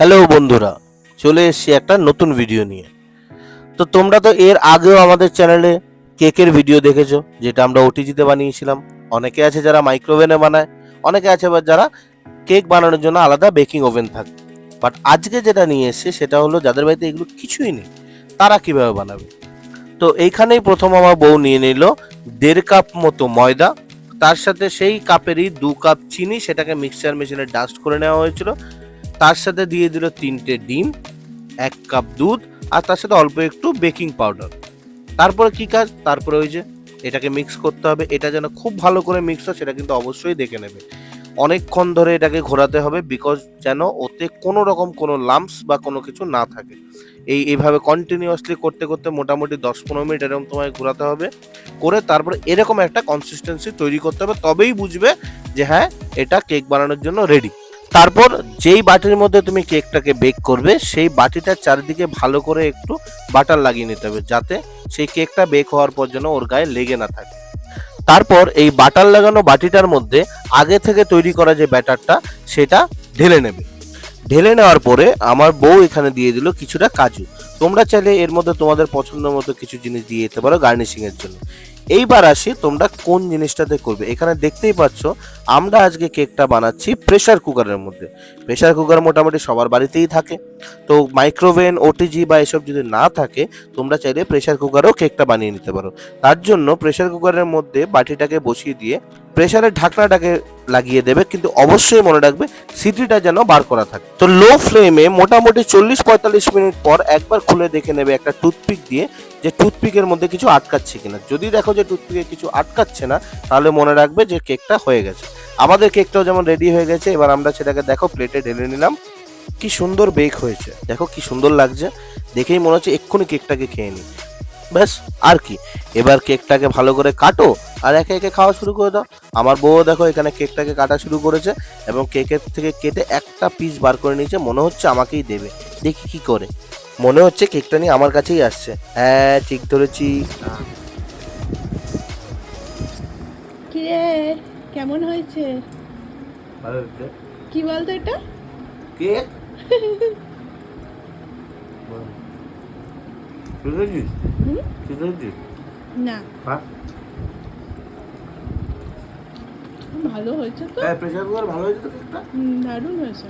Hello বন্ধুরা, চলে এসেছি একটা নতুন ভিডিও নিয়ে। তো তোমরা তো এর আগেও আমাদের চ্যানেলে কেকের ভিডিও দেখেছো, যেটা আমরা ওটিজিতে বানিয়েছিলাম। অনেকে আছে যারা মাইক্রোওভেনে বানায়, অনেকে আছে আবার যারা কেক বানানোর জন্য আলাদা বেকিং ওভেন থাকে। বাট আজকে যেটা নিয়ে এসেছে সেটা হলো যাদের বাড়িতে এগুলো কিছুই নেই, তারা কিভাবে বানাবে। তো এইখানেই প্রথম আমার বউ নিয়ে নিল 1.5 কাপ মতো ময়দা, তার সাথে সেই কাপেরই 2 কাপ চিনি, সেটাকে মিক্সচার মেশিনে ডাস্ট করে নেওয়া হয়েছিল। তার সাথে দিয়ে দিল 3টে ডিম, 1 কাপ দুধ, আর তার সাথে অল্প একটু বেকিং পাউডার। তারপরে কি কাজ, তারপরে ওই যে এটাকে মিক্স করতে হবে। এটা যেন খুব ভালো করে মিক্স হয় সেটা কিন্তু অবশ্যই দেখে নেবে। অনেকক্ষণ ধরে এটাকে ঘোরাতে হবে, বিকজ যেন ওতে কোনো রকম কোনো লাম্পস বা কোনো কিছু না থাকে। এইভাবে কন্টিনিউয়াসলি করতে করতে মোটামুটি 10-15 মিনিট এরকম তোমায় ঘোরাতে হবে। করে তারপরে এরকম একটা কনসিস্টেন্সি তৈরি করতে হবে, তবেই বুঝবে যে হ্যাঁ, এটা কেক বানানোর জন্য রেডি। তারপর যেই বাটির মধ্যে তুমি কেকটাকে বেক করবে সেই বাটিটার চারিদিকে ভালো করে একটু বাটার লাগিয়ে নিতে হবে, যাতে সেই কেকটা বেক হওয়ার পর যেন ওর গায়ে লেগে না থাকে। তারপর এই বাটার লাগানো বাটিটার মধ্যে আগে থেকে তৈরি করা যে ব্যাটারটা সেটা ঢেলে নেবে। ঢেলে নেওয়ার পরে আমার বউ এখানে দিয়ে দিল কিছুটা কাজু। তোমরা চাইলে এর মধ্যে তোমাদের পছন্দ মতো কিছু জিনিস দিয়ে দিতে পারো গার্নিশিং এর জন্য। এইবার আসি তোমরা কোন জিনিসটাতে করবে। এখানে দেখতেই পাচ্ছ আমরা আজকে কেকটা বানাচ্ছি প্রেসার কুকারের মধ্যে। প্রেসার কুকার মোটামুটি সবার বাড়িতেই থাকে। তো মাইক্রোওভেন, ওটিজি বা এসব যদি না থাকে, তোমরা চাইলে প্রেসার কুকারেও কেকটা বানিয়ে নিতে পারো। তার জন্য প্রেসার কুকারের মধ্যে বাটিটাকে বসিয়ে দিয়ে প্রেসারের ঢাকনাটাকে লাগিয়ে দেবে, কিন্তু অবশ্যই মনে রাখবে সিটিটা যেন বার করা থাকে। তো লো ফ্লেমে মোটামুটি 40-45 মিনিট পর একবার খুলে দেখে নেবে একটা টুথপিক দিয়ে, যে টুথপিকের মধ্যে কিছু আটকাচ্ছে কিনা। যদি দেখো যে টুথপিকে কিছু আটকাচ্ছে না, তাহলে মনে রাখবে যে কেকটা হয়ে গেছে। আমাদের কেকটাও যেমন রেডি হয়ে গেছে, এবার আমরা সেটাকে দেখো প্লেটে ঢেলে নিলাম। কি সুন্দর বেক হয়েছে, দেখো কি সুন্দর লাগছে, দেখেই মনে হচ্ছে এক্ষুনি কেকটাকে খেয়ে নিই। ব্যাস, আর কি। এবার কেকটাকে ভালো করে কাটো আর একে একে খাওয়া শুরু করে দাও। আমার বউ দেখো এখানে কেকটাকে কাটা শুরু করেছে এবং কেকের থেকে কেটে একটা পিস বার করে নিয়েছে, মনে হচ্ছে আমাকেই দেবে। দেখি কি করে, মনে হচ্ছে কেকটা নিয়ে আমার কাছেই আসছে। হ্যাঁ, ঠিক ধরেছি। কিরে, কেমন হয়েছে? ভালো হচ্ছে কি বলতো এটা? কেক। বুঝেছিস? হুম? বুঝেছিস? না, হ্যাঁ, ভালো হয়েছে তো। প্রেসার কুকার ভালো হয়েছে তো কেকটা। দারুণ হয়েছে।